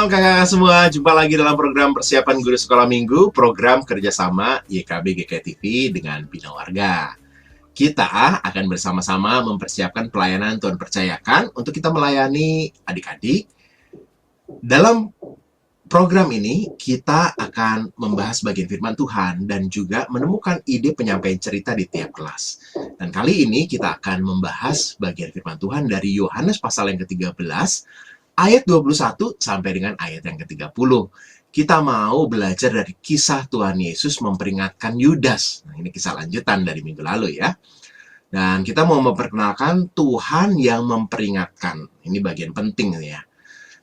Shalom kakak-kakak semua, jumpa lagi dalam program persiapan guru sekolah minggu, program kerjasama YKB GKI TV dengan Bina Warga. Kita akan bersama-sama mempersiapkan pelayanan Tuhan percayakan untuk kita melayani adik-adik. Dalam program ini kita akan membahas bagian firman Tuhan dan juga menemukan ide penyampaian cerita di tiap kelas. Dan kali ini kita akan membahas bagian firman Tuhan dari Yohanes pasal yang ke-13, ayat 21 sampai dengan ayat yang ke-30. Kita mau belajar dari kisah Tuhan Yesus memperingatkan Yudas. Nah, ini kisah lanjutan dari minggu lalu ya. Dan kita mau memperkenalkan Tuhan yang memperingatkan. Ini bagian penting ya.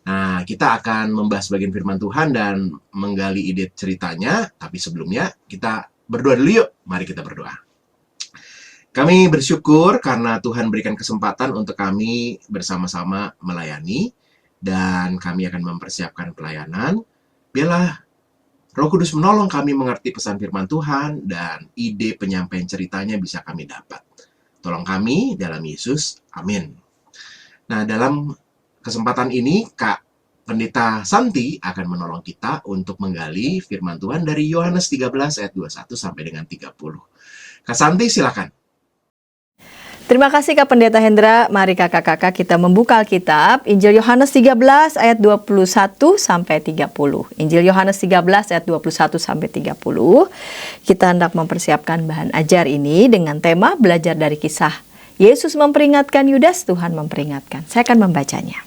Nah, kita akan membahas bagian firman Tuhan dan menggali ide ceritanya. Tapi sebelumnya kita berdoa dulu yuk. Mari kita berdoa. Kami bersyukur karena Tuhan berikan kesempatan untuk kami bersama-sama melayani. Dan kami akan mempersiapkan pelayanan. Biarlah Roh Kudus menolong kami mengerti pesan firman Tuhan dan ide penyampaian ceritanya bisa kami dapat. Tolong kami dalam Yesus. Amin. Nah, dalam kesempatan ini Kak Pendeta Santi akan menolong kita untuk menggali firman Tuhan dari Yohanes 13 ayat 21 sampai dengan 30. Kak Santi silakan. Terima kasih Kak Pendeta Hendra. Mari kakak-kakak kita membuka Alkitab Injil Yohanes 13 ayat 21 sampai 30. Injil Yohanes 13 ayat 21 sampai 30. Kita hendak mempersiapkan bahan ajar ini dengan tema belajar dari kisah Yesus memperingatkan Yudas, Tuhan memperingatkan. Saya akan membacanya.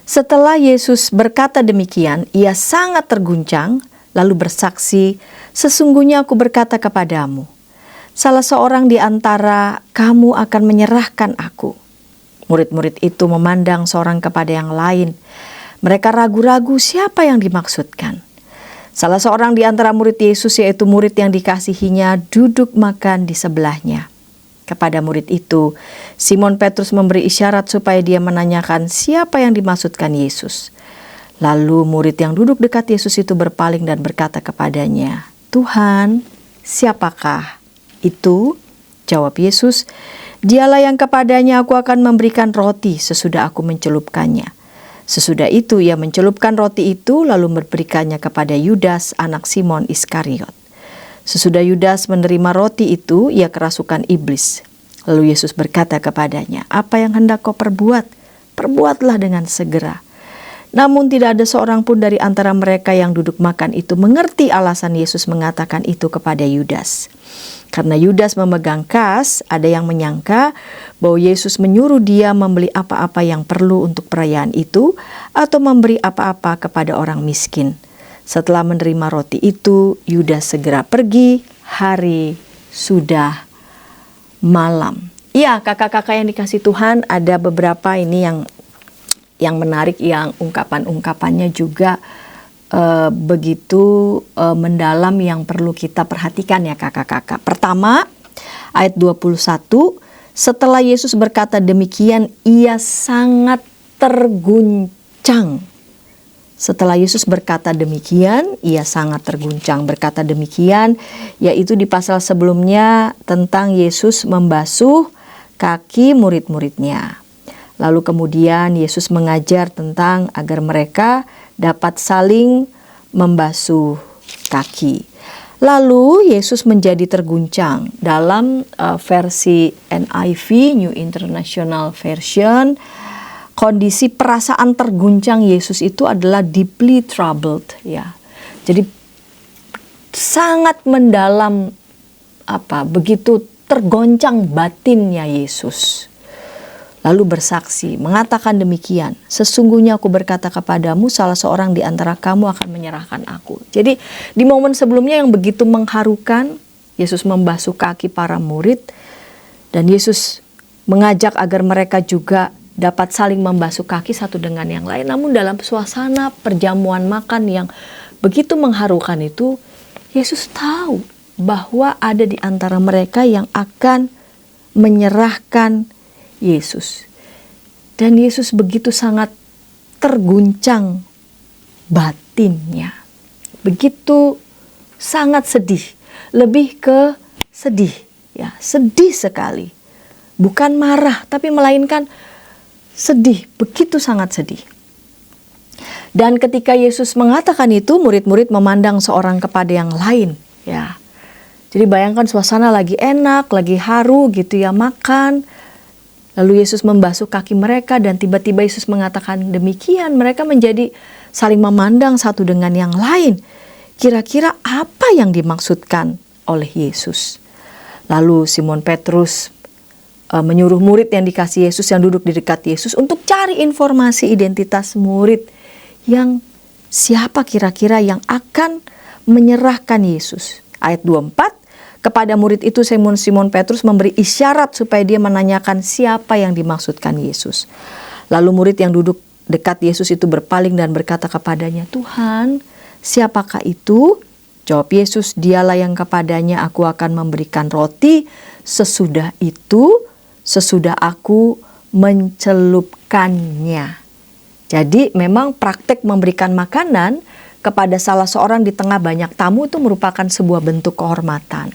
Setelah Yesus berkata demikian, ia sangat terguncang lalu bersaksi, "Sesungguhnya aku berkata kepadamu, salah seorang di antara kamu akan menyerahkan aku." Murid-murid itu memandang seorang kepada yang lain. Mereka ragu-ragu siapa yang dimaksudkan. Salah seorang di antara murid Yesus, yaitu murid yang dikasihinya, duduk makan di sebelahnya. Kepada murid itu, Simon Petrus memberi isyarat supaya dia menanyakan siapa yang dimaksudkan Yesus. Lalu murid yang duduk dekat Yesus itu berpaling dan berkata kepadanya, "Tuhan, siapakah itu?" Jawab Yesus, "Dialah yang kepadanya aku akan memberikan roti sesudah aku mencelupkannya." Sesudah itu ia mencelupkan roti itu lalu memberikannya kepada Yudas anak Simon Iskariot. Sesudah Yudas menerima roti itu, ia kerasukan iblis. Lalu Yesus berkata kepadanya, "Apa yang hendak kau perbuat? Perbuatlah dengan segera." Namun tidak ada seorang pun dari antara mereka yang duduk makan itu mengerti alasan Yesus mengatakan itu kepada Yudas. Karena Yudas memegang kas, ada yang menyangka bahwa Yesus menyuruh dia membeli apa-apa yang perlu untuk perayaan itu atau memberi apa-apa kepada orang miskin. Setelah menerima roti itu, Yudas segera pergi, hari sudah malam. Iya, kakak-kakak yang dikasih Tuhan, ada beberapa ini yang menarik, yang ungkapan-ungkapannya juga begitu mendalam yang perlu kita perhatikan ya kakak-kakak. Pertama, ayat 21, setelah Yesus berkata demikian, ia sangat terguncang. Setelah Yesus berkata demikian, ia sangat terguncang. Berkata demikian, yaitu di pasal sebelumnya tentang Yesus membasuh kaki murid-muridnya. Lalu kemudian Yesus mengajar tentang agar mereka dapat saling membasuh kaki. Lalu Yesus menjadi terguncang dalam versi NIV, New International Version. Kondisi perasaan terguncang Yesus itu adalah deeply troubled ya. Jadi sangat mendalam, begitu tergoncang batinnya Yesus. Lalu bersaksi, mengatakan demikian, "Sesungguhnya aku berkata kepadamu, salah seorang di antara kamu akan menyerahkan aku." Jadi di momen sebelumnya yang begitu mengharukan, Yesus membasuh kaki para murid dan Yesus mengajak agar mereka juga dapat saling membasuh kaki satu dengan yang lain. Namun dalam suasana perjamuan makan yang begitu mengharukan itu, Yesus tahu bahwa ada di antara mereka yang akan menyerahkan Yesus. Dan Yesus begitu sangat terguncang batinnya. Begitu sangat sedih. Lebih ke sedih ya, sedih sekali. Bukan marah, tapi melainkan sedih, begitu sangat sedih. Dan ketika Yesus mengatakan itu, murid-murid memandang seorang kepada yang lain, ya. Jadi bayangkan suasana lagi enak, lagi haru gitu ya, makan. Lalu Yesus membasuh kaki mereka dan tiba-tiba Yesus mengatakan demikian. Mereka menjadi saling memandang satu dengan yang lain. Kira-kira apa yang dimaksudkan oleh Yesus? Lalu Simon Petrus menyuruh murid yang dikasih Yesus yang duduk di dekat Yesus untuk cari informasi identitas murid yang siapa kira-kira yang akan menyerahkan Yesus. Ayat 24, kepada murid itu Simon Petrus memberi isyarat supaya dia menanyakan siapa yang dimaksudkan Yesus. Lalu murid yang duduk dekat Yesus itu berpaling dan berkata kepadanya, Tuhan, siapakah itu? Jawab Yesus, dialah yang kepadanya aku akan memberikan roti sesudah aku mencelupkannya. Jadi memang praktek memberikan makanan kepada salah seorang di tengah banyak tamu itu merupakan sebuah bentuk kehormatan.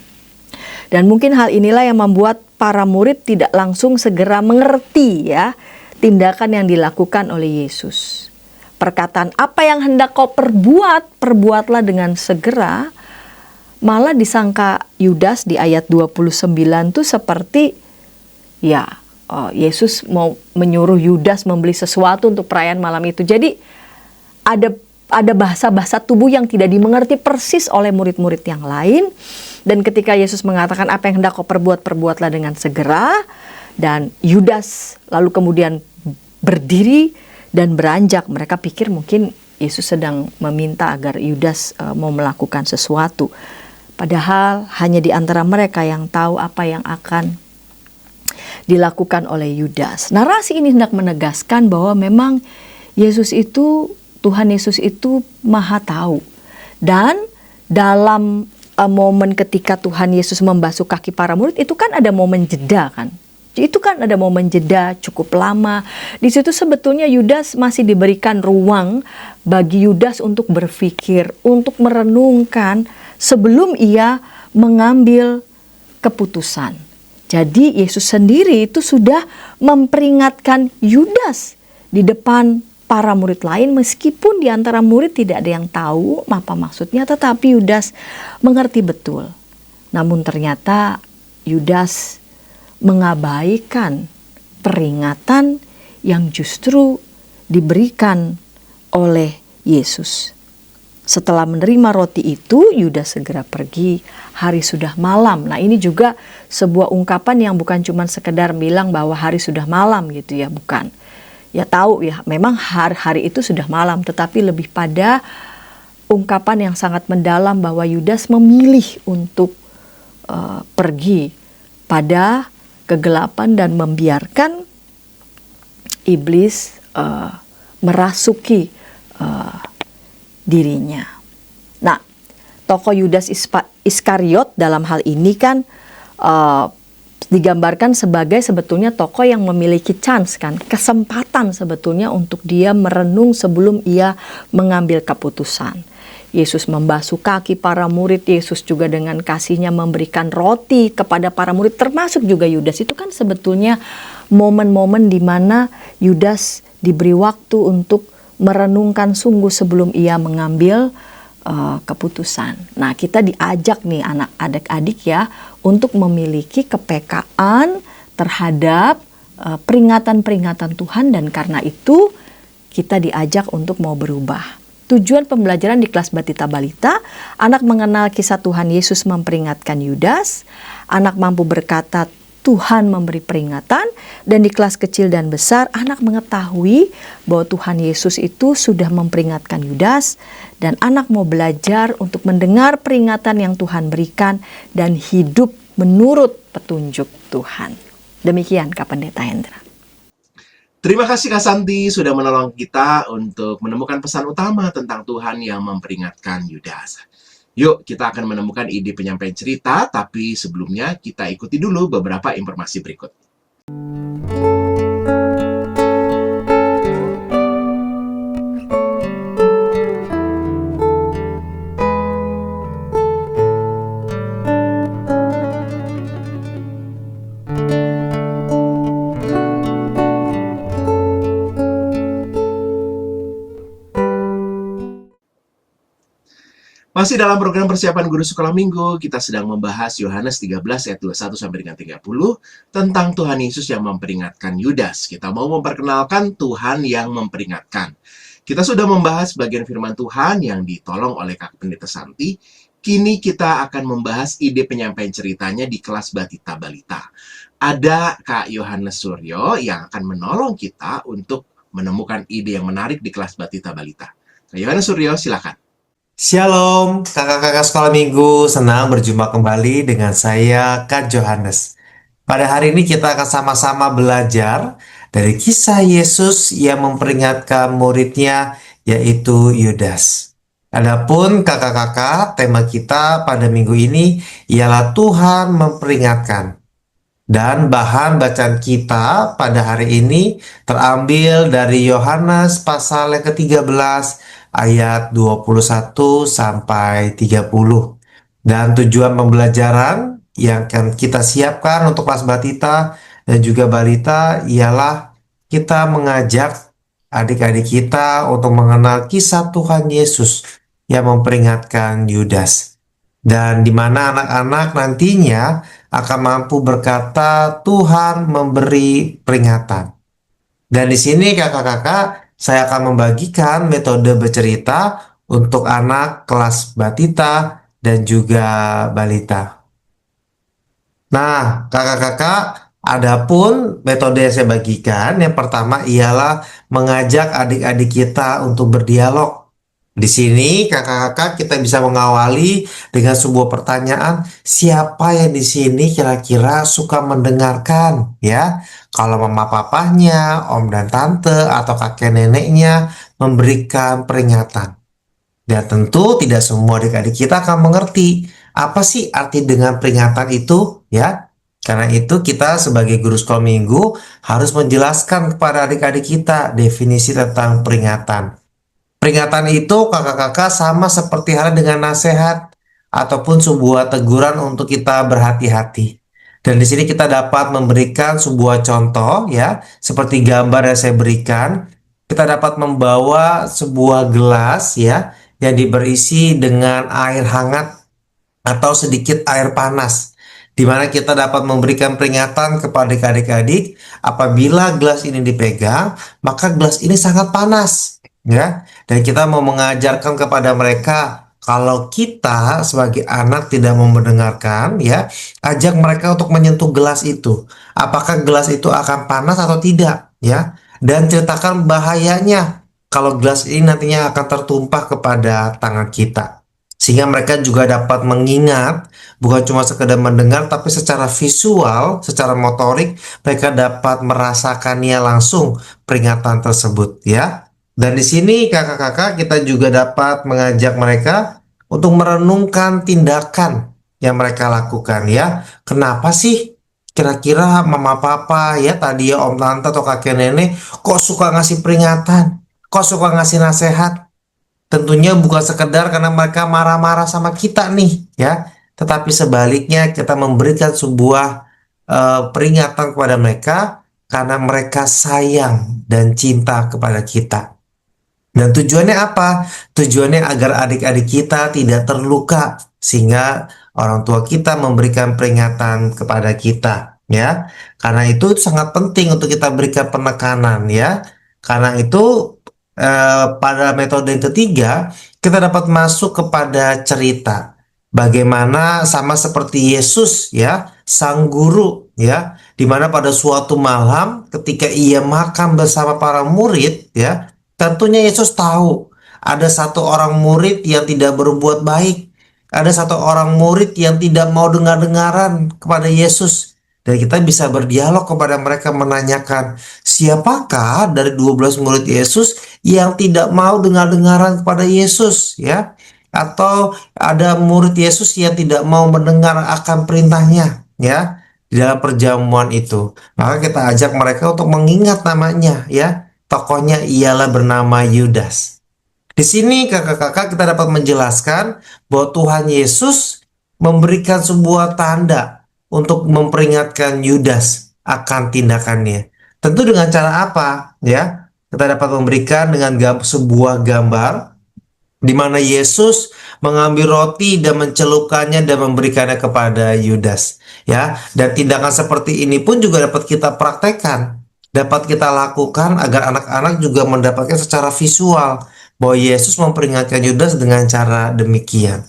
Dan mungkin hal inilah yang membuat para murid tidak langsung segera mengerti ya tindakan yang dilakukan oleh Yesus. Perkataan apa yang hendak kau perbuatlah dengan segera, malah disangka Yudas di ayat 29 tuh seperti ya Yesus mau menyuruh Yudas membeli sesuatu untuk perayaan malam itu. Jadi ada bahasa-bahasa tubuh yang tidak dimengerti persis oleh murid-murid yang lain. Dan ketika Yesus mengatakan apa yang hendak kau perbuatlah dengan segera. Dan Yudas lalu kemudian berdiri dan beranjak. Mereka pikir mungkin Yesus sedang meminta agar Yudas mau melakukan sesuatu. Padahal hanya di antara mereka yang tahu apa yang akan dilakukan oleh Yudas. Narasi ini hendak menegaskan bahwa memang Tuhan Yesus itu maha tahu. Dan dalam momen ketika Tuhan Yesus membasuh kaki para murid itu kan ada momen jeda kan. Itu kan ada momen jeda cukup lama. Di situ sebetulnya Yudas masih diberikan ruang bagi Yudas untuk berpikir, untuk merenungkan sebelum ia mengambil keputusan. Jadi Yesus sendiri itu sudah memperingatkan Yudas di depan para murid lain, meskipun di antara murid tidak ada yang tahu apa maksudnya, tetapi Yudas mengerti betul. Namun ternyata Yudas mengabaikan peringatan yang justru diberikan oleh Yesus. Setelah menerima roti itu, Yudas segera pergi, hari sudah malam. Nah ini juga sebuah ungkapan yang bukan cuma sekedar bilang bahwa hari sudah malam gitu ya, bukan. Ya tahu ya, memang hari itu sudah malam, tetapi lebih pada ungkapan yang sangat mendalam bahwa Yudas memilih untuk pergi pada kegelapan dan membiarkan iblis merasuki dirinya. Nah, tokoh Yudas Iskariot dalam hal ini kan digambarkan sebagai sebetulnya tokoh yang memiliki chance kan, kesempatan sebetulnya untuk dia merenung sebelum ia mengambil keputusan. Yesus membasuh kaki para murid, Yesus juga dengan kasihnya memberikan roti kepada para murid, termasuk juga Yudas. Itu kan sebetulnya momen-momen di mana Yudas diberi waktu untuk merenungkan sungguh sebelum ia mengambil keputusan. Nah, kita diajak nih adik-adik ya untuk memiliki kepekaan terhadap peringatan-peringatan Tuhan, dan karena itu kita diajak untuk mau berubah. Tujuan pembelajaran di kelas Batita Balita, anak mengenal kisah Tuhan Yesus memperingatkan Yudas, anak mampu berkata Tuhan memberi peringatan, dan di kelas kecil dan besar anak mengetahui bahwa Tuhan Yesus itu sudah memperingatkan Yudas, dan anak mau belajar untuk mendengar peringatan yang Tuhan berikan dan hidup menurut petunjuk Tuhan. Demikian Kak Pendeta Hendra. Terima kasih Kak Santi sudah menolong kita untuk menemukan pesan utama tentang Tuhan yang memperingatkan Yudas. Yuk, kita akan menemukan ide penyampaian cerita, tapi sebelumnya kita ikuti dulu beberapa informasi berikut. Masih dalam program persiapan guru sekolah minggu, kita sedang membahas Yohanes 13 ayat 21 sampai dengan 30 tentang Tuhan Yesus yang memperingatkan Yudas. Kita mau memperkenalkan Tuhan yang memperingatkan. Kita sudah membahas bagian firman Tuhan yang ditolong oleh Kak Pendeta Santi. Kini kita akan membahas ide penyampaian ceritanya di kelas Batita Balita. Ada Kak Yohanes Suryo yang akan menolong kita untuk menemukan ide yang menarik di kelas Batita Balita. Kak Yohanes Suryo, silakan. Shalom, kakak-kakak sekolah minggu, senang berjumpa kembali dengan saya, Kak Johannes. Pada hari ini kita akan sama-sama belajar dari kisah Yesus yang memperingatkan muridnya, yaitu Yudas. Adapun kakak-kakak, tema kita pada minggu ini ialah Tuhan memperingatkan. Dan bahan bacaan kita pada hari ini terambil dari Yohanes pasal yang ke-13 ayat 21 sampai 30. Dan tujuan pembelajaran yang akan kita siapkan untuk kelas Batita dan juga Balita ialah kita mengajak adik-adik kita untuk mengenal kisah Tuhan Yesus yang memperingatkan Yudas. Dan di mana anak-anak nantinya akan mampu berkata Tuhan memberi peringatan. Dan di sini kakak-kakak, saya akan membagikan metode bercerita untuk anak kelas Batita dan juga Balita. Nah, kakak-kakak, adapun metode yang saya bagikan, yang pertama ialah mengajak adik-adik kita untuk berdialog. Di sini kakak-kakak kita bisa mengawali dengan sebuah pertanyaan, siapa yang di sini kira-kira suka mendengarkan, ya? Kalau mama papahnya, om dan tante atau kakek neneknya memberikan peringatan. Dan tentu tidak semua adik-adik kita akan mengerti apa sih arti dengan peringatan itu, ya? Karena itu kita sebagai guru sekolah minggu harus menjelaskan kepada adik-adik kita definisi tentang peringatan. Peringatan itu kakak-kakak sama seperti halnya dengan nasihat ataupun sebuah teguran untuk kita berhati-hati. Dan di sini kita dapat memberikan sebuah contoh, ya, seperti gambar yang saya berikan. Kita dapat membawa sebuah gelas, ya, yang berisi dengan air hangat atau sedikit air panas, di mana kita dapat memberikan peringatan kepada adik-adik apabila gelas ini dipegang, maka gelas ini sangat panas. Ya, dan kita mau mengajarkan kepada mereka kalau kita sebagai anak tidak mau mendengarkan, ya, ajak mereka untuk menyentuh gelas itu. Apakah gelas itu akan panas atau tidak, ya? Dan ceritakan bahayanya kalau gelas ini nantinya akan tertumpah kepada tangan kita. Sehingga mereka juga dapat mengingat, bukan cuma sekedar mendengar, tapi secara visual, secara motorik, mereka dapat merasakannya langsung peringatan tersebut, ya. Dan di sini kakak-kakak kita juga dapat mengajak mereka untuk merenungkan tindakan yang mereka lakukan, ya. Kenapa sih kira-kira mama papa, ya, tadi ya om tante atau kakek nenek kok suka ngasih peringatan, kok suka ngasih nasihat? Tentunya bukan sekedar karena mereka marah-marah sama kita nih, ya. Tetapi sebaliknya kita memberikan sebuah peringatan kepada mereka karena mereka sayang dan cinta kepada kita. Dan tujuannya apa? Tujuannya agar adik-adik kita tidak terluka, sehingga orang tua kita memberikan peringatan kepada kita, ya. Karena itu sangat penting untuk kita berikan penekanan, ya. Karena itu pada metode yang ketiga kita dapat masuk kepada cerita. Bagaimana sama seperti Yesus, ya, sang guru, ya, di mana pada suatu malam ketika ia makan bersama para murid, ya, tentunya Yesus tahu ada satu orang murid yang tidak berbuat baik. Ada satu orang murid yang tidak mau dengar-dengaran kepada Yesus. Dan kita bisa berdialog kepada mereka menanyakan, siapakah dari 12 murid Yesus yang tidak mau dengar-dengaran kepada Yesus, ya? Atau ada murid Yesus yang tidak mau mendengar akan perintahnya, ya? Di dalam perjamuan itu. Maka kita ajak mereka untuk mengingat namanya, ya. Tokohnya ialah bernama Yudas. Di sini kakak-kakak kita dapat menjelaskan bahwa Tuhan Yesus memberikan sebuah tanda untuk memperingatkan Yudas akan tindakannya. Tentu dengan cara apa? Ya, kita dapat memberikan dengan sebuah gambar di mana Yesus mengambil roti dan mencelupkannya dan memberikannya kepada Yudas, ya. Dan tindakan seperti ini pun juga dapat kita praktekkan, dapat kita lakukan agar anak-anak juga mendapatkan secara visual bahwa Yesus memperingatkan Yudas dengan cara demikian.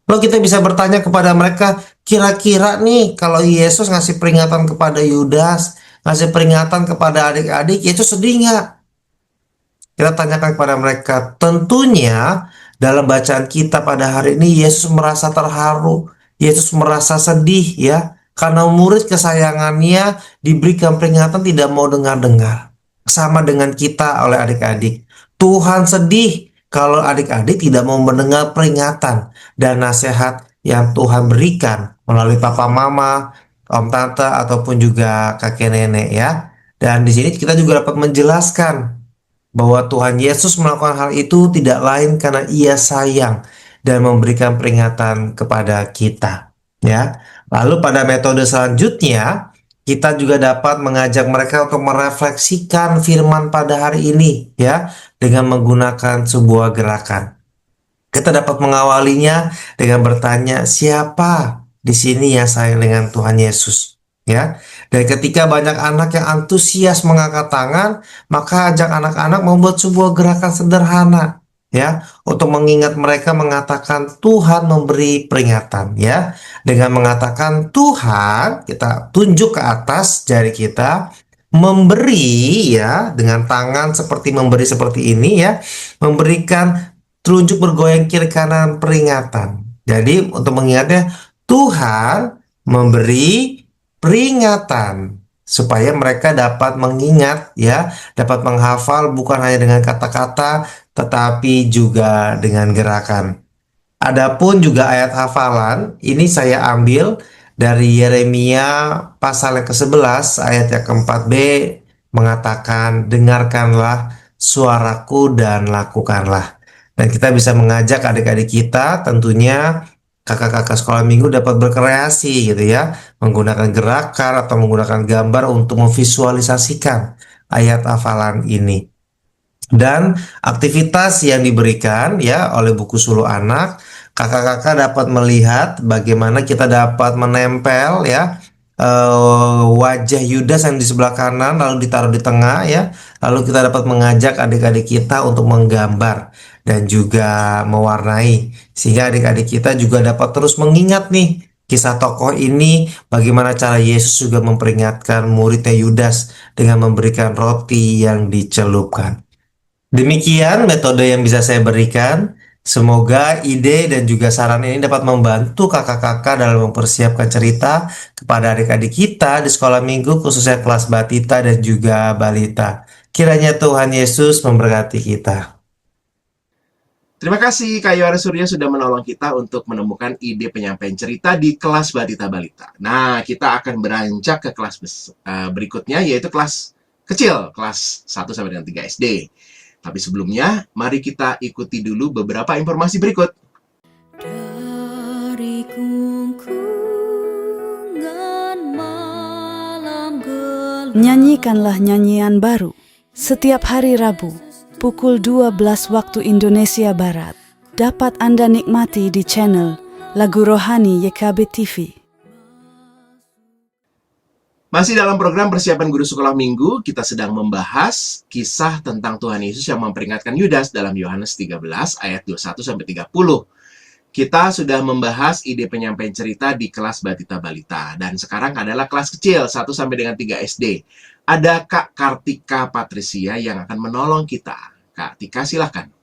Lalu kita bisa bertanya kepada mereka, kira-kira nih kalau Yesus ngasih peringatan kepada Yudas, ngasih peringatan kepada adik-adik, Yesus sedih nggak? Kita tanyakan kepada mereka. Tentunya dalam bacaan kita pada hari ini Yesus merasa terharu, Yesus merasa sedih ya, karena murid kesayangannya diberikan peringatan tidak mau dengar-dengar. Sama dengan kita oleh adik-adik. Tuhan sedih kalau adik-adik tidak mau mendengar peringatan dan nasihat yang Tuhan berikan melalui papa mama, om tante ataupun juga kakek nenek ya. Dan di sini kita juga dapat menjelaskan bahwa Tuhan Yesus melakukan hal itu tidak lain karena Ia sayang dan memberikan peringatan kepada kita, ya. Lalu pada metode selanjutnya, kita juga dapat mengajak mereka untuk merefleksikan firman pada hari ini, ya, dengan menggunakan sebuah gerakan. Kita dapat mengawalinya dengan bertanya, siapa di sini yang sayang dengan Tuhan Yesus? Ya, dan ketika banyak anak yang antusias mengangkat tangan, maka ajak anak-anak membuat sebuah gerakan sederhana, ya, untuk mengingat mereka mengatakan Tuhan memberi peringatan, ya, dengan mengatakan Tuhan, kita tunjuk ke atas jari kita, memberi, ya, dengan tangan seperti memberi seperti ini, ya, memberikan telunjuk bergoyang kiri kanan peringatan. Jadi untuk mengingatnya, Tuhan memberi peringatan supaya mereka dapat mengingat, ya, dapat menghafal bukan hanya dengan kata-kata tetapi juga dengan gerakan. Adapun juga ayat hafalan ini saya ambil dari Yeremia pasal yang ke-11 ayat yang ke-4b mengatakan, dengarkanlah suaraku dan lakukanlah. Dan kita bisa mengajak adik-adik kita, tentunya kakak-kakak sekolah minggu dapat berkreasi gitu ya, menggunakan gerakan atau menggunakan gambar untuk memvisualisasikan ayat hafalan ini. Dan aktivitas yang diberikan ya oleh buku Suluh Anak, kakak-kakak dapat melihat bagaimana kita dapat menempel ya wajah Yudas yang di sebelah kanan lalu ditaruh di tengah ya. Lalu kita dapat mengajak adik-adik kita untuk menggambar dan juga mewarnai, sehingga adik-adik kita juga dapat terus mengingat nih kisah tokoh ini, bagaimana cara Yesus juga memperingatkan muridnya Yudas dengan memberikan roti yang dicelupkan. Demikian metode yang bisa saya berikan. Semoga ide dan juga saran ini dapat membantu kakak-kakak dalam mempersiapkan cerita kepada adik-adik kita di sekolah minggu, khususnya kelas batita dan juga balita. Kiranya Tuhan Yesus memberkati kita. Terima kasih Kak Yohanes Surya sudah menolong kita untuk menemukan ide penyampaian cerita di kelas Batita Balita. Nah, kita akan beranjak ke kelas berikutnya, yaitu kelas kecil, kelas 1 sampai dengan 3 SD. Tapi sebelumnya, mari kita ikuti dulu beberapa informasi berikut. Dari kungkungan malam gelap. Nyanyikanlah nyanyian baru setiap hari Rabu pukul 12 waktu Indonesia Barat. Dapat Anda nikmati di channel Lagu Rohani YKB TV. Masih dalam program persiapan guru sekolah minggu, kita sedang membahas kisah tentang Tuhan Yesus yang memperingatkan Yudas dalam Yohanes 13 ayat 21-30. Kita sudah membahas ide penyampaian cerita di kelas Batita Balita, dan sekarang adalah kelas kecil 1 sampai dengan 3 SD. Ada Kak Kartika Patricia yang akan menolong kita. Kak Tika, silakan.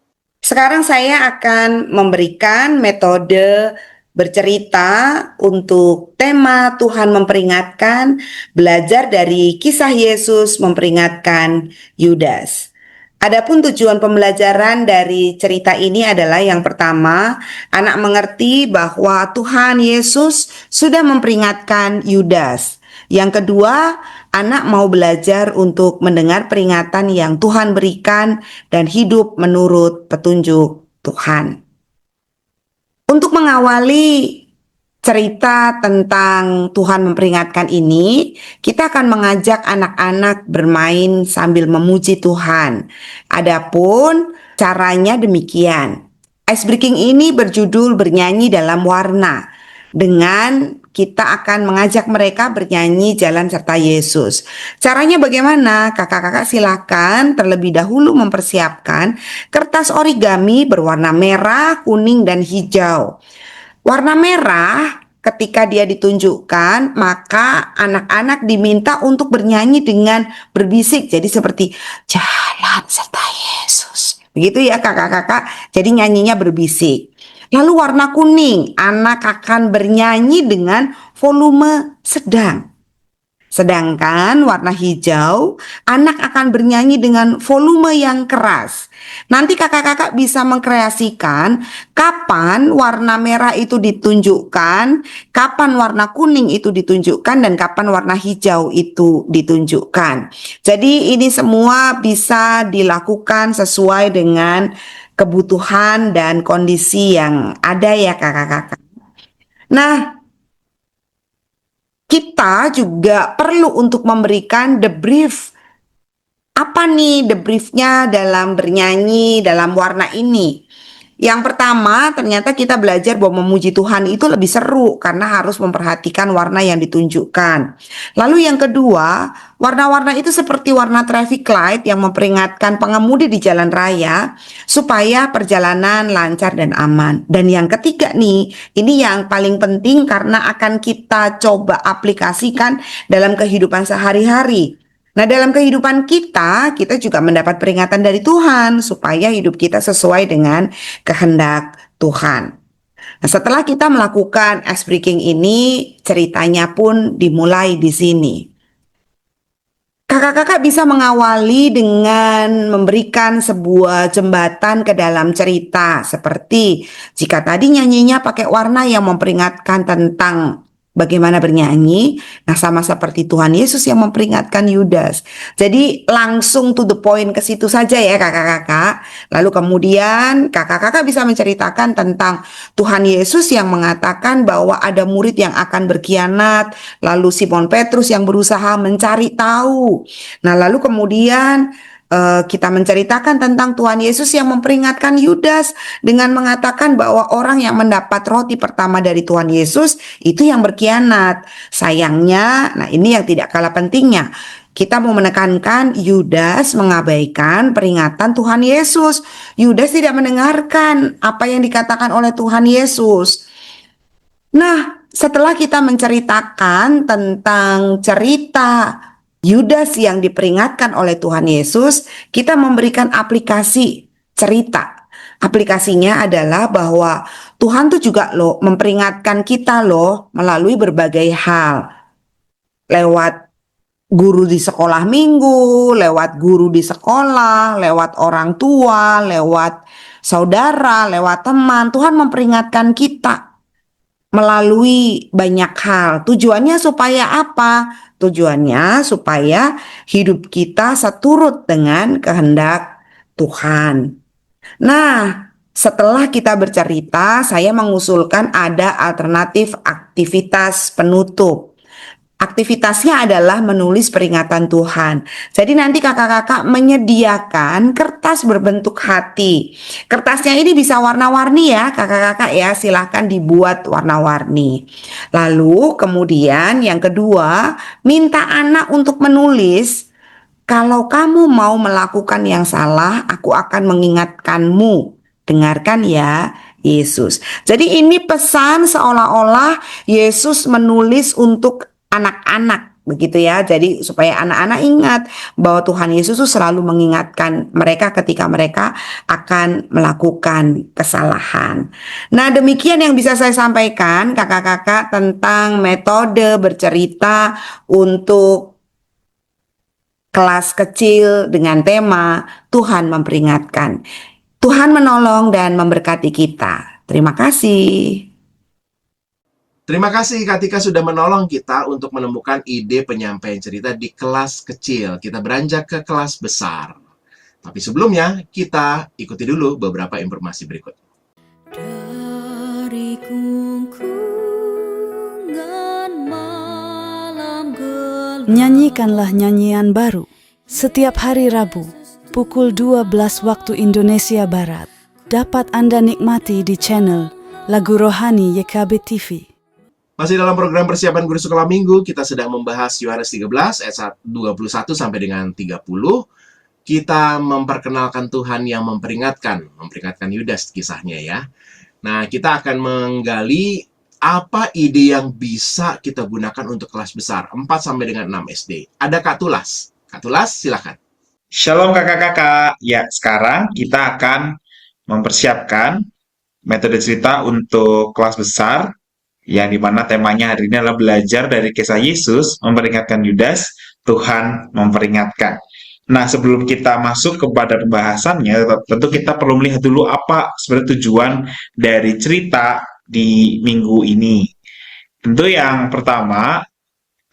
Sekarang saya akan memberikan metode bercerita untuk tema Tuhan memperingatkan, belajar dari kisah Yesus memperingatkan Yudas. Adapun tujuan pembelajaran dari cerita ini adalah yang pertama, anak mengerti bahwa Tuhan Yesus sudah memperingatkan Yudas. Yang kedua, anak mau belajar untuk mendengar peringatan yang Tuhan berikan dan hidup menurut petunjuk Tuhan. Untuk mengawali cerita tentang Tuhan memperingatkan ini, kita akan mengajak anak-anak bermain sambil memuji Tuhan. Adapun caranya demikian. Ice breaking ini berjudul Bernyanyi dalam Warna. Dengan kita akan mengajak mereka bernyanyi jalan serta Yesus. Caranya bagaimana? Kakak-kakak silakan terlebih dahulu mempersiapkan kertas origami berwarna merah, kuning, dan hijau. Warna merah ketika dia ditunjukkan, maka anak-anak diminta untuk bernyanyi dengan berbisik. Jadi seperti jalan serta Yesus. Begitu ya kakak-kakak. Jadi nyanyinya berbisik. Lalu warna kuning, anak akan bernyanyi dengan volume sedang. Sedangkan warna hijau, anak akan bernyanyi dengan volume yang keras. Nanti kakak-kakak bisa mengkreasikan kapan warna merah itu ditunjukkan, kapan warna kuning itu ditunjukkan, dan kapan warna hijau itu ditunjukkan. Jadi ini semua bisa dilakukan sesuai dengan kebutuhan dan kondisi yang ada ya kakak-kakak. Nah, kita juga perlu untuk memberikan the brief. Apa nih the briefnya dalam bernyanyi dalam warna ini? Yang pertama, ternyata kita belajar bahwa memuji Tuhan itu lebih seru karena harus memperhatikan warna yang ditunjukkan. Lalu yang kedua, warna-warna itu seperti warna traffic light yang memperingatkan pengemudi di jalan raya supaya perjalanan lancar dan aman. Dan yang ketiga nih, ini yang paling penting karena akan kita coba aplikasikan dalam kehidupan sehari-hari. Nah, dalam kehidupan kita juga mendapat peringatan dari Tuhan supaya hidup kita sesuai dengan kehendak Tuhan. Nah, setelah kita melakukan ice breaking ini, ceritanya pun dimulai di sini. Kakak-kakak bisa mengawali dengan memberikan sebuah jembatan ke dalam cerita. Seperti jika tadi nyanyinya pakai warna yang memperingatkan tentang bagaimana bernyanyi, nah sama seperti Tuhan Yesus yang memperingatkan Yudas. Jadi langsung to the point ke situ saja ya kakak-kakak. Lalu kemudian kakak-kakak bisa menceritakan tentang Tuhan Yesus yang mengatakan bahwa ada murid yang akan berkhianat. Lalu Simon Petrus yang berusaha mencari tahu. Nah lalu kemudian kita menceritakan tentang Tuhan Yesus yang memperingatkan Yudas dengan mengatakan bahwa orang yang mendapat roti pertama dari Tuhan Yesus itu yang berkhianat. Sayangnya, nah ini yang tidak kalah pentingnya. Kita mau menekankan Yudas mengabaikan peringatan Tuhan Yesus. Yudas tidak mendengarkan apa yang dikatakan oleh Tuhan Yesus. Nah, setelah kita menceritakan tentang cerita Yudas yang diperingatkan oleh Tuhan Yesus, kita memberikan aplikasi cerita. Aplikasinya adalah bahwa Tuhan tuh juga memperingatkan kita melalui berbagai hal. Lewat guru di sekolah minggu, lewat guru di sekolah, lewat orang tua, lewat saudara, lewat teman. Tuhan memperingatkan kita melalui banyak hal. Tujuannya supaya apa? Tujuannya supaya hidup kita seturut dengan kehendak Tuhan. Nah, setelah kita bercerita, saya mengusulkan ada alternatif aktivitas penutup. Aktivitasnya adalah menulis peringatan Tuhan. Jadi nanti kakak-kakak menyediakan kertas berbentuk hati. Kertasnya ini bisa warna-warni ya kakak-kakak ya, silahkan dibuat warna-warni. Lalu kemudian yang kedua, minta anak untuk menulis, kalau kamu mau melakukan yang salah, aku akan mengingatkanmu. Dengarkan ya Yesus. Jadi ini pesan seolah-olah Yesus menulis untuk anak-anak begitu ya. Jadi supaya anak-anak ingat bahwa Tuhan Yesus itu selalu mengingatkan mereka ketika mereka akan melakukan kesalahan. Nah, demikian yang bisa saya sampaikan kakak-kakak tentang metode bercerita untuk kelas kecil dengan tema Tuhan memperingatkan. Tuhan menolong dan memberkati kita. Terima kasih. Terima kasih Kak Tika sudah menolong kita untuk menemukan ide penyampaian cerita di kelas kecil. Kita beranjak ke kelas besar. Tapi sebelumnya, kita ikuti dulu beberapa informasi berikut. Dari kungkungan malam gelap, Nyanyikanlah nyanyian baru setiap hari Rabu pukul 12 waktu Indonesia Barat. dapat Anda nikmati di channel Lagu Rohani YKB TV. Masih dalam program persiapan guru sekolah minggu, kita sedang membahas Yohanes 13 ayat 21 sampai dengan 30. Kita memperkenalkan Tuhan yang memperingatkan Yudas kisahnya ya. Nah, kita akan menggali apa ide yang bisa kita gunakan untuk kelas besar 4 sampai dengan 6 SD. Ada Kak Tulas. Kak Tulas, silakan. Shalom kakak-kakak. Ya, sekarang kita akan mempersiapkan metode cerita untuk kelas besar yang dimana temanya hari ini adalah belajar dari kisah Yesus memperingatkan Yudas, Tuhan memperingatkan. Nah, sebelum kita masuk kepada pembahasannya, tentu kita perlu melihat dulu apa sebenarnya tujuan dari cerita di minggu ini. Tentu yang pertama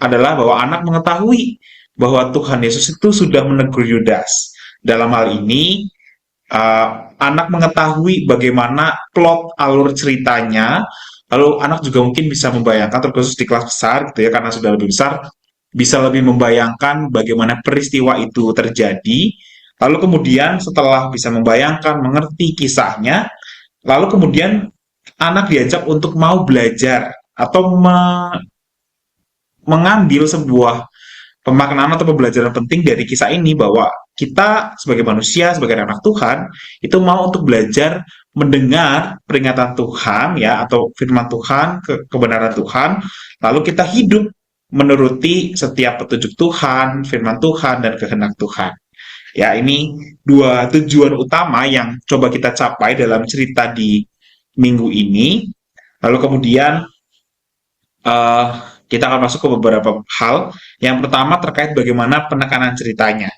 adalah bahwa anak mengetahui bahwa Tuhan Yesus itu sudah menegur Yudas. Dalam hal ini, anak mengetahui bagaimana plot alur ceritanya, lalu anak juga mungkin bisa membayangkan, terkhusus di kelas besar gitu ya, karena sudah lebih besar, bisa lebih membayangkan bagaimana peristiwa itu terjadi, lalu kemudian setelah bisa membayangkan, mengerti kisahnya, lalu kemudian anak diajak untuk mau belajar atau mengambil sebuah pemaknaan atau pembelajaran penting dari kisah ini, bahwa kita sebagai manusia, sebagai anak Tuhan, itu mau untuk belajar mendengar peringatan Tuhan ya, atau firman Tuhan, kebenaran Tuhan, lalu kita hidup menuruti setiap petunjuk Tuhan, firman Tuhan, dan kehendak Tuhan. Ya, ini dua tujuan utama yang coba kita capai dalam cerita di minggu ini. Lalu kemudian kita akan masuk ke beberapa hal. Yang pertama terkait bagaimana penekanan ceritanya.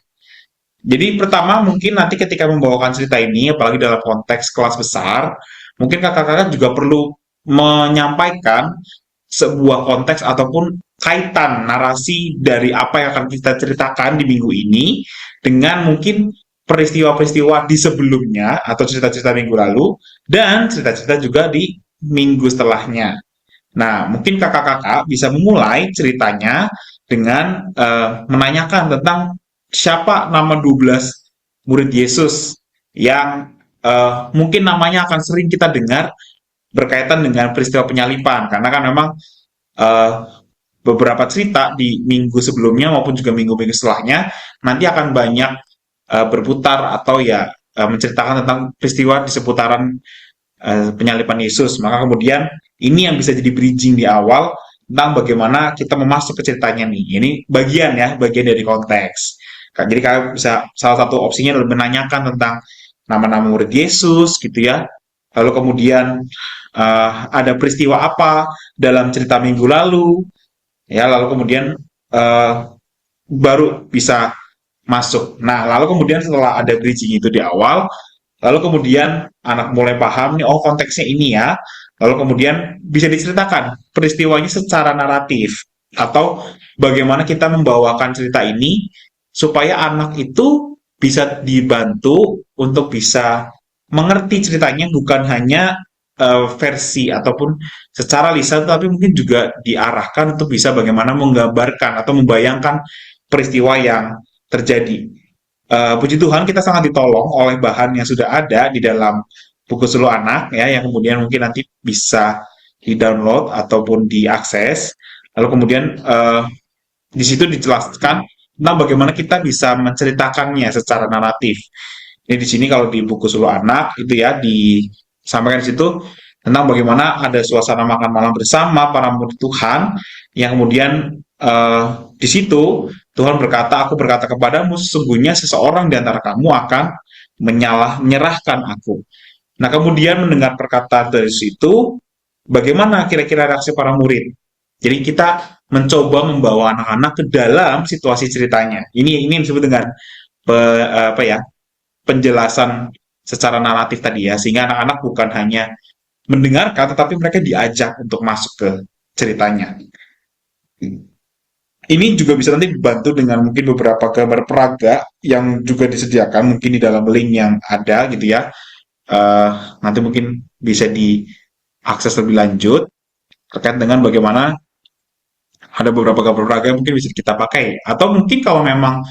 Jadi pertama mungkin nanti ketika membawakan cerita ini, apalagi dalam konteks kelas besar, mungkin kakak-kakak juga perlu menyampaikan sebuah konteks ataupun kaitan narasi dari apa yang akan kita ceritakan di minggu ini dengan mungkin peristiwa-peristiwa di sebelumnya atau cerita-cerita minggu lalu dan cerita-cerita juga di minggu setelahnya. Nah, mungkin kakak-kakak bisa memulai ceritanya dengan menanyakan tentang siapa nama 12 murid Yesus yang mungkin namanya akan sering kita dengar berkaitan dengan peristiwa penyalipan. Karena kan memang beberapa cerita di minggu sebelumnya maupun juga minggu-minggu setelahnya nanti akan banyak berputar atau ya menceritakan tentang peristiwa di seputaran penyalipan Yesus. Maka kemudian ini yang bisa jadi bridging di awal tentang bagaimana kita memasuk ke ceritanya nih. Ini bagian dari konteks. Jadi kalian bisa, salah satu opsinya adalah menanyakan tentang nama-nama murid Yesus gitu ya. Lalu kemudian ada peristiwa apa dalam cerita minggu lalu ya. Lalu kemudian baru bisa masuk. Nah, lalu kemudian setelah ada bridging itu di awal, lalu kemudian anak mulai paham nih, oh konteksnya ini ya. Lalu kemudian bisa diceritakan peristiwanya secara naratif atau bagaimana kita membawakan cerita ini supaya anak itu bisa dibantu untuk bisa mengerti ceritanya bukan hanya versi ataupun secara lisan, tapi mungkin juga diarahkan untuk bisa bagaimana menggambarkan atau membayangkan peristiwa yang terjadi. Puji Tuhan kita sangat ditolong oleh bahan yang sudah ada di dalam buku Suluh Anak ya, yang kemudian mungkin nanti bisa di-download ataupun diakses. Lalu kemudian di situ dijelaskan tentang bagaimana kita bisa menceritakannya secara naratif. Jadi di sini kalau di buku Suluh Anak itu ya disampaikan di situ tentang bagaimana ada suasana makan malam bersama para murid Tuhan yang kemudian di situ Tuhan berkata, aku berkata kepadamu sesungguhnya seseorang di antara kamu akan menyerahkan aku. Nah, kemudian mendengar perkataan dari situ, bagaimana kira-kira reaksi para murid? Jadi kita mencoba membawa anak-anak ke dalam situasi ceritanya. Ini disebut dengan penjelasan secara naratif tadi ya, sehingga anak-anak bukan hanya mendengarkan, tetapi mereka diajak untuk masuk ke ceritanya. Ini juga bisa nanti dibantu dengan mungkin beberapa gambar peraga yang juga disediakan mungkin di dalam link yang ada gitu ya. Nanti mungkin bisa diakses lebih lanjut terkait dengan bagaimana ada beberapa gambar peraga yang mungkin bisa kita pakai. Atau mungkin kalau memang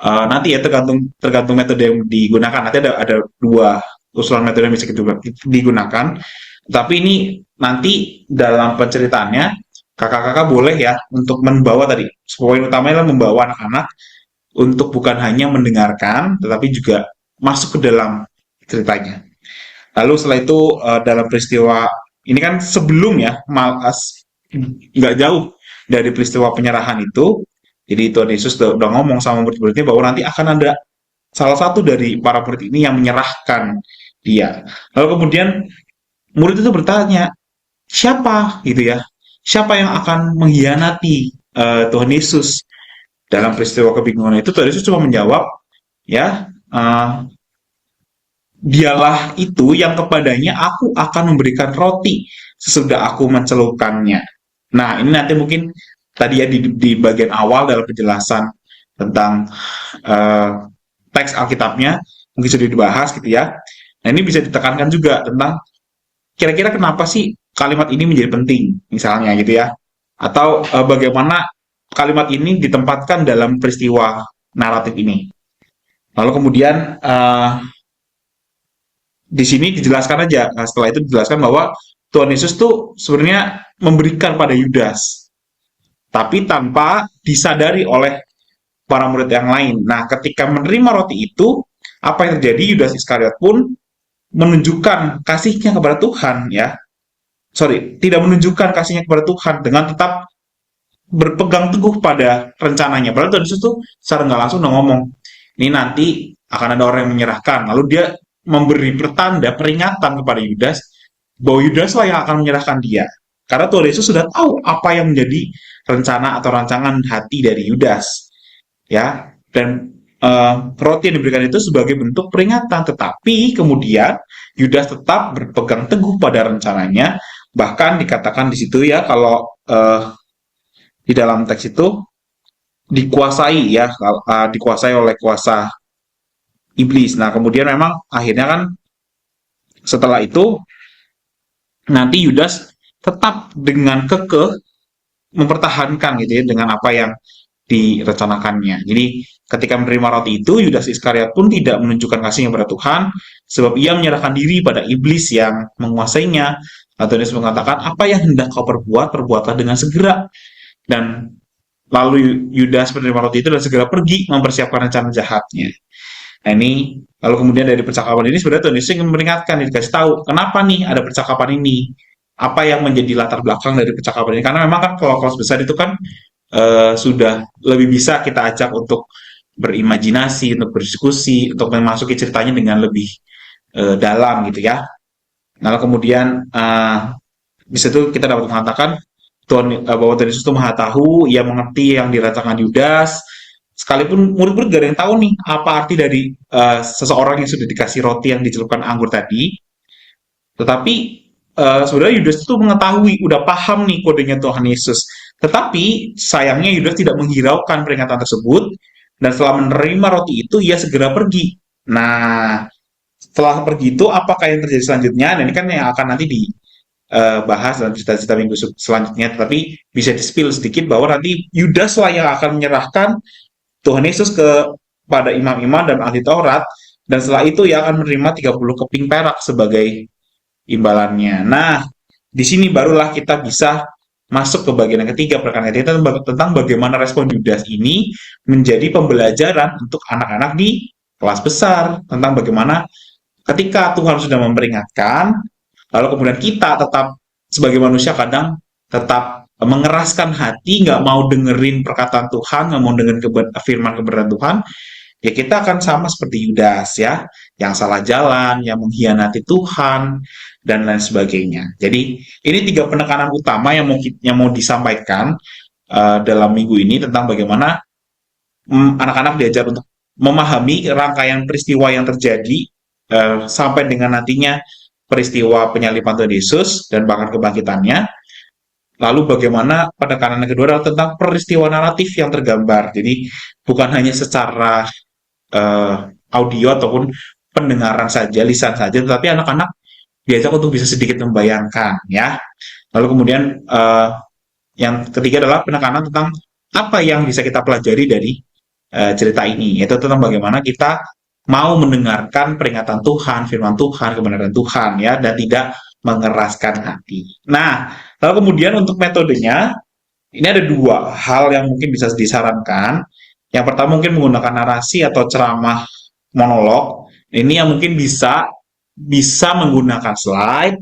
nanti ya tergantung metode yang digunakan. Nanti ada dua usulan metode yang bisa digunakan. Tapi ini nanti dalam penceritaannya kakak-kakak boleh ya untuk membawa tadi poin utamanya adalah membawa anak-anak untuk bukan hanya mendengarkan tetapi juga masuk ke dalam ceritanya. Lalu setelah itu dalam peristiwa ini kan sebelum ya nggak jauh dari peristiwa penyerahan itu, jadi Tuhan Yesus udah ngomong sama murid-muridnya bahwa nanti akan ada salah satu dari para murid ini yang menyerahkan dia. Lalu kemudian murid itu bertanya, siapa gitu ya? Siapa yang akan mengkhianati Tuhan Yesus? Dalam peristiwa kebingungan itu Tuhan Yesus cuma menjawab, ya, dialah itu yang kepadanya aku akan memberikan roti sesudah aku mencelupkannya. Nah, ini nanti mungkin tadi ya di bagian awal dalam penjelasan tentang teks Alkitabnya mungkin sudah dibahas gitu ya. Nah, ini bisa ditekankan juga tentang kira-kira kenapa sih kalimat ini menjadi penting misalnya gitu ya. Atau bagaimana kalimat ini ditempatkan dalam peristiwa naratif ini. Lalu kemudian di sini dijelaskan aja. Nah, setelah itu dijelaskan bahwa Tuhan Yesus tuh sebenarnya memberikan pada Yudas, tapi tanpa disadari oleh para murid yang lain. Nah, ketika menerima roti itu, apa yang terjadi? Yudas Iskariot pun menunjukkan kasihnya kepada Tuhan, ya. Sorry, tidak menunjukkan kasihnya kepada Tuhan dengan tetap berpegang teguh pada rencananya. Padahal Tuhan Yesus tuh secara nggak langsung udah ngomong, ini nanti akan ada orang yang menyerahkan. Lalu dia memberi pertanda peringatan kepada Yudas bahwa Yudas lah yang akan menyerahkan dia. Karena Tuhan Yesus sudah tahu apa yang menjadi rencana atau rancangan hati dari Yudas, ya. Dan roti yang diberikan itu sebagai bentuk peringatan. Tetapi kemudian Yudas tetap berpegang teguh pada rencananya. Bahkan dikatakan di situ ya kalau di dalam teks itu dikuasai ya, dikuasai oleh kuasa iblis. Nah, kemudian memang akhirnya kan setelah itu nanti Yudas tetap dengan kekeh mempertahankan gitu ya dengan apa yang direncanakannya. Jadi ketika menerima roti itu, Yudas Iskariot pun tidak menunjukkan kasihnya pada Tuhan, sebab ia menyerahkan diri pada iblis yang menguasainya. Lalu Yesus mengatakan, apa yang hendak kau perbuat, perbuatlah dengan segera. Dan lalu Yudas menerima roti itu dan segera pergi mempersiapkan rencana jahatnya. Nah ini, lalu kemudian dari percakapan ini sebenarnya Tuhan Yesus ingin memperingatkan, dikasih tahu, kenapa nih ada percakapan ini? Apa yang menjadi latar belakang dari percakapan ini? Karena memang kan kalau kelas besar itu kan sudah lebih bisa kita ajak untuk berimajinasi, untuk berdiskusi, untuk memasuki ceritanya dengan lebih dalam gitu ya. Lalu kemudian di situ kita dapat mengatakan bahwa Tuhan Yesus itu Maha Tahu, ia mengerti yang dirancangkan Yudas. Sekalipun murid-murid gak ada yang tahu nih apa arti dari seseorang yang sudah dikasih roti yang dicelupkan anggur tadi. Tetapi sebenarnya Yudas itu mengetahui, udah paham nih kodenya Tuhan Yesus. Tetapi sayangnya Yudas tidak menghiraukan peringatan tersebut dan setelah menerima roti itu ia segera pergi. Nah, setelah pergi itu apakah yang terjadi selanjutnya? Nah, ini kan yang akan nanti dibahas dalam cerita-cerita minggu selanjutnya. Tetapi bisa di-spill sedikit bahwa nanti Yudas lah yang akan menyerahkan Tuhan Yesus kepada imam-imam dan ahli Taurat, dan setelah itu ia akan menerima 30 keping perak sebagai imbalannya. Nah, di sini barulah kita bisa masuk ke bagian yang ketiga, perkara ketiga tentang bagaimana respon Yudas ini menjadi pembelajaran untuk anak-anak di kelas besar, tentang bagaimana ketika Tuhan sudah memperingatkan, lalu kemudian kita tetap sebagai manusia kadang tetap mengeraskan hati, nggak mau dengerin perkataan Tuhan, nggak mau dengerin firman kebenaran Tuhan, ya kita akan sama seperti Yudas ya, yang salah jalan, yang mengkhianati Tuhan, dan lain sebagainya. Jadi ini 3 penekanan utama yang mau disampaikan dalam minggu ini tentang bagaimana anak-anak diajar untuk memahami rangkaian peristiwa yang terjadi sampai dengan nantinya peristiwa penyaliban Tuhan Yesus dan bahkan kebangkitannya. Lalu bagaimana penekanan yang kedua adalah tentang peristiwa naratif yang tergambar. Jadi bukan hanya secara audio ataupun pendengaran saja, lisan saja, tetapi anak-anak diajak untuk bisa sedikit membayangkan, ya. Lalu kemudian yang ketiga adalah penekanan tentang apa yang bisa kita pelajari dari cerita ini, yaitu tentang bagaimana kita mau mendengarkan peringatan Tuhan, firman Tuhan, kebenaran Tuhan ya, dan tidak mengeraskan hati. Nah, lalu kemudian untuk metodenya, ini ada dua hal yang mungkin bisa disarankan. Yang pertama mungkin menggunakan narasi atau ceramah monolog. Ini yang mungkin bisa menggunakan slide,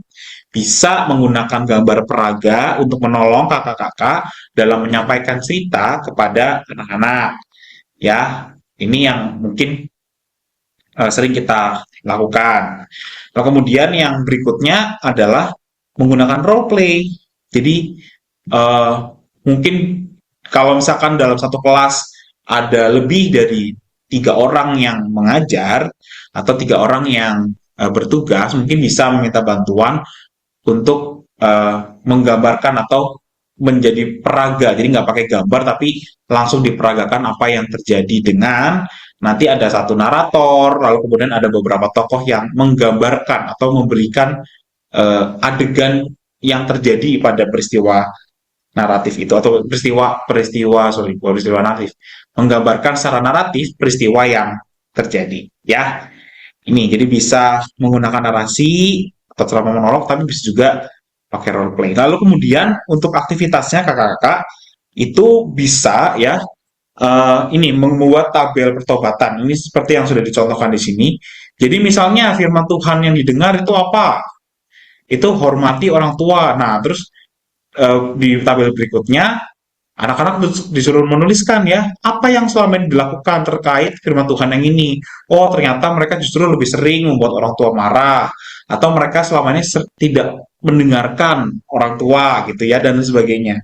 bisa menggunakan gambar peraga untuk menolong kakak-kakak dalam menyampaikan cerita kepada anak-anak. Ya, ini yang mungkin sering kita lakukan. Nah, kemudian yang berikutnya adalah menggunakan role play. Jadi mungkin kalau misalkan dalam satu kelas ada lebih dari 3 orang yang mengajar atau 3 orang yang bertugas, mungkin bisa meminta bantuan untuk menggambarkan atau menjadi peraga. Jadi nggak pakai gambar, tapi langsung diperagakan apa yang terjadi dengan nanti ada satu narator, lalu kemudian ada beberapa tokoh yang menggambarkan atau memberikan adegan yang terjadi pada peristiwa naratif itu atau peristiwa naratif, menggambarkan secara naratif peristiwa yang terjadi ya. Ini jadi bisa menggunakan narasi atau ceramah monolog, tapi bisa juga pakai role play. Lalu kemudian untuk aktivitasnya kakak-kakak itu bisa ya, ini membuat tabel pertobatan. Ini seperti yang sudah dicontohkan di sini. Jadi misalnya firman Tuhan yang didengar itu apa? Itu hormati orang tua. Nah, terus di tabel berikutnya anak-anak disuruh menuliskan ya, apa yang selama ini dilakukan terkait firman Tuhan yang ini. Oh, ternyata mereka justru lebih sering membuat orang tua marah, atau mereka selama ini tidak mendengarkan orang tua gitu ya, dan sebagainya.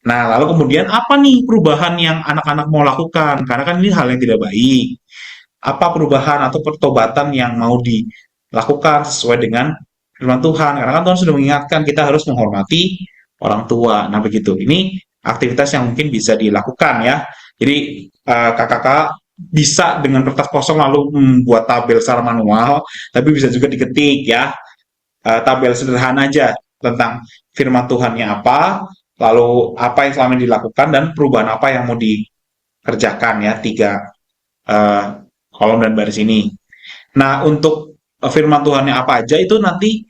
Nah, lalu kemudian apa nih perubahan yang anak-anak mau lakukan? Karena kan ini hal yang tidak baik. Apa perubahan atau pertobatan yang mau dilakukan sesuai dengan firman Tuhan? Karena kan Tuhan sudah mengingatkan kita harus menghormati orang tua. Nah, begitu. Ini aktivitas yang mungkin bisa dilakukan ya. Jadi kakak-kakak bisa dengan kertas kosong lalu membuat tabel secara manual, tapi bisa juga diketik ya. Tabel sederhana aja tentang firman Tuhannya apa, lalu apa yang selama ini dilakukan, dan perubahan apa yang mau dikerjakan ya, 3 kolom dan baris ini. Nah, untuk firman Tuhannya apa aja itu nanti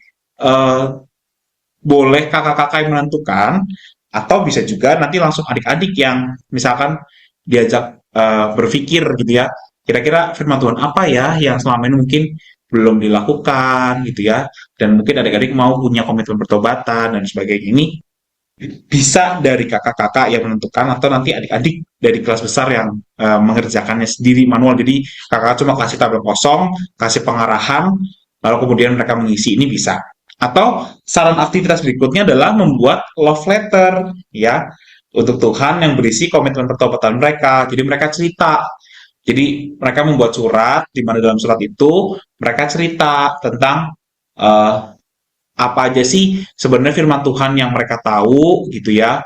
boleh kakak-kakak yang menentukan, atau bisa juga nanti langsung adik-adik yang misalkan diajak berpikir gitu ya, kira-kira firman Tuhan apa ya yang selama ini mungkin belum dilakukan gitu ya, dan mungkin adik-adik mau punya komitmen pertobatan dan sebagainya. Ini bisa dari kakak-kakak yang menentukan, atau nanti adik-adik dari kelas besar yang mengerjakannya sendiri manual. Jadi kakak cuma kasih tabel kosong, kasih pengarahan, lalu kemudian mereka mengisi. Ini bisa. Atau saran aktivitas berikutnya adalah membuat love letter ya untuk Tuhan yang berisi komitmen pertobatan mereka. Jadi mereka cerita. Jadi mereka membuat surat, di mana dalam surat itu mereka cerita tentang apa aja sih sebenarnya firman Tuhan yang mereka tahu gitu ya.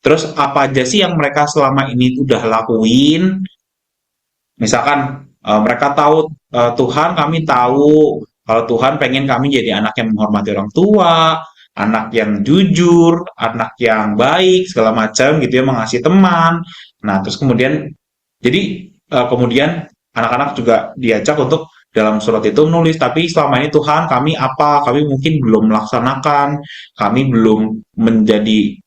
Terus apa aja sih yang mereka selama ini udah lakuin. Misalkan mereka tahu, Tuhan kami tahu kalau Tuhan pengen kami jadi anak yang menghormati orang tua, anak yang jujur, anak yang baik, segala macam gitu ya, mengasihi teman. Nah, terus kemudian, jadi kemudian anak-anak juga diajak untuk dalam surat itu menulis, tapi selama ini Tuhan kami apa, kami mungkin belum melaksanakan, kami belum menjadi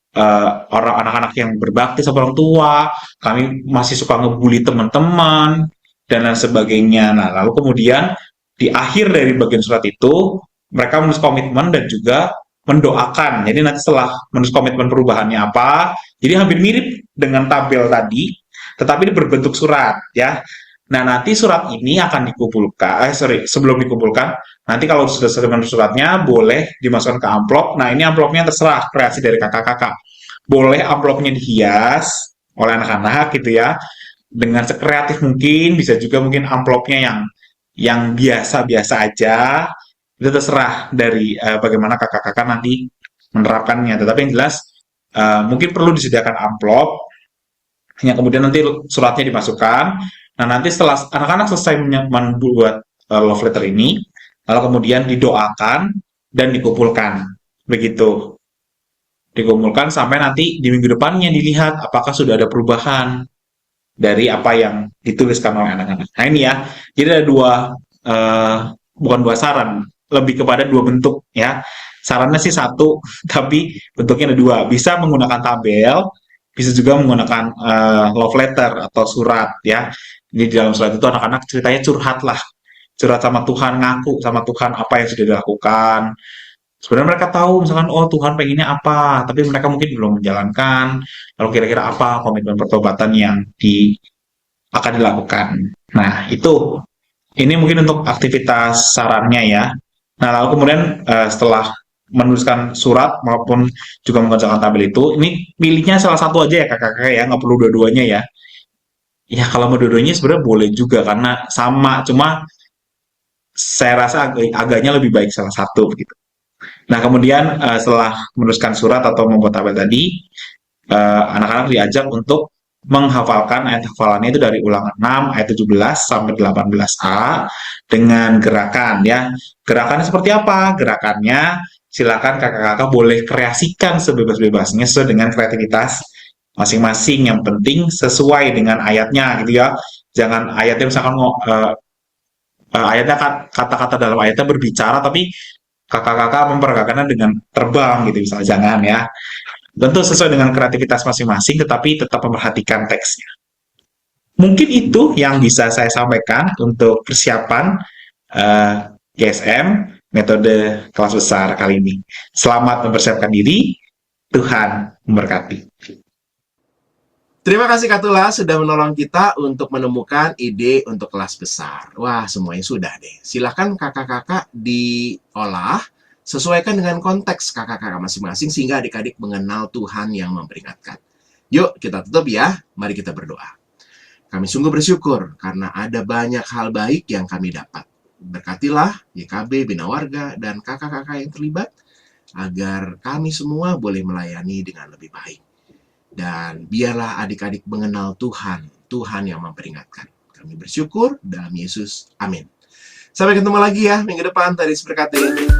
orang anak-anak yang berbakti sama orang tua, kami masih suka ngebully teman-teman, dan lain sebagainya. Nah, lalu kemudian di akhir dari bagian surat itu, mereka menulis komitmen dan juga mendoakan. Jadi nanti setelah menulis komitmen perubahannya apa, jadi hampir mirip dengan tabel tadi, tetapi ini berbentuk surat ya. Nah, nanti surat ini akan dikumpulkan, sebelum dikumpulkan, nanti kalau sudah selesai menulis suratnya, boleh dimasukkan ke amplop. Nah, ini amplopnya terserah kreasi dari kakak-kakak. Boleh amplopnya dihias oleh anak-anak gitu ya, dengan sekreatif mungkin, bisa juga mungkin amplopnya yang biasa-biasa aja, itu terserah dari bagaimana kakak-kakak nanti menerapkannya. Tetapi yang jelas mungkin perlu disediakan amplop, yang kemudian nanti suratnya dimasukkan. Nah, nanti setelah anak-anak selesai membuat love letter ini, lalu kemudian didoakan dan dikumpulkan. Begitu. Dikumpulkan sampai nanti di minggu depannya dilihat apakah sudah ada perubahan dari apa yang dituliskan oleh anak-anak. Nah ini ya, jadi ada bukan dua saran, lebih kepada dua bentuk ya. Sarannya sih satu, tapi bentuknya ada dua. Bisa menggunakan tabel, bisa juga menggunakan love letter atau surat ya. Jadi di dalam surat itu anak-anak ceritanya curhat lah, curhat sama Tuhan, ngaku sama Tuhan apa yang sudah dilakukan. Sebenarnya mereka tahu misalkan, oh Tuhan pengennya apa, tapi mereka mungkin belum menjalankan. Lalu kira-kira apa komitmen pertobatan yang akan dilakukan. Nah, itu. Ini mungkin untuk aktivitas sarannya ya. Nah, lalu kemudian setelah menuliskan surat maupun juga mengerjakan tabel itu, ini pilihnya salah satu aja ya kakak-kakak ya, nggak perlu dua-duanya ya. Ya kalau mau dua-duanya sebenarnya boleh juga karena sama, cuma saya rasa agaknya lebih baik salah satu gitu. Nah, kemudian setelah menuliskan surat atau membuat tabel tadi, anak-anak diajak untuk menghafalkan ayat hafalannya itu dari Ulangan 6 ayat 17 sampai 18a dengan gerakan ya. Gerakannya seperti apa? Gerakannya silakan kakak-kakak boleh kreasikan sebebas-bebasnya sesuai dengan kreativitas masing-masing. Yang penting sesuai dengan ayatnya gitu ya. Jangan ayatnya misalkan ayatnya kata-kata dalam ayatnya berbicara tapi kakak-kakak memperagakannya dengan terbang gitu misalnya, jangan ya. Tentu sesuai dengan kreativitas masing-masing, tetapi tetap memperhatikan teksnya. Mungkin itu yang bisa saya sampaikan untuk persiapan GSM, metode kelas besar kali ini. Selamat mempersiapkan diri, Tuhan memberkati. Terima kasih Kak Tula sudah menolong kita untuk menemukan ide untuk kelas besar. Wah, semuanya sudah deh. Silakan kakak-kakak diolah, sesuaikan dengan konteks kakak-kakak masing-masing sehingga adik-adik mengenal Tuhan yang memperingatkan. Yuk, kita tutup ya. Mari kita berdoa. Kami sungguh bersyukur karena ada banyak hal baik yang kami dapat. Berkatilah YKB, Bina Warga, dan kakak-kakak yang terlibat agar kami semua boleh melayani dengan lebih baik. Dan biarlah adik-adik mengenal Tuhan, Tuhan yang memperingatkan. Kami bersyukur dalam Yesus. Amin. Sampai ketemu lagi ya minggu depan. Tuhan Yesus berkati.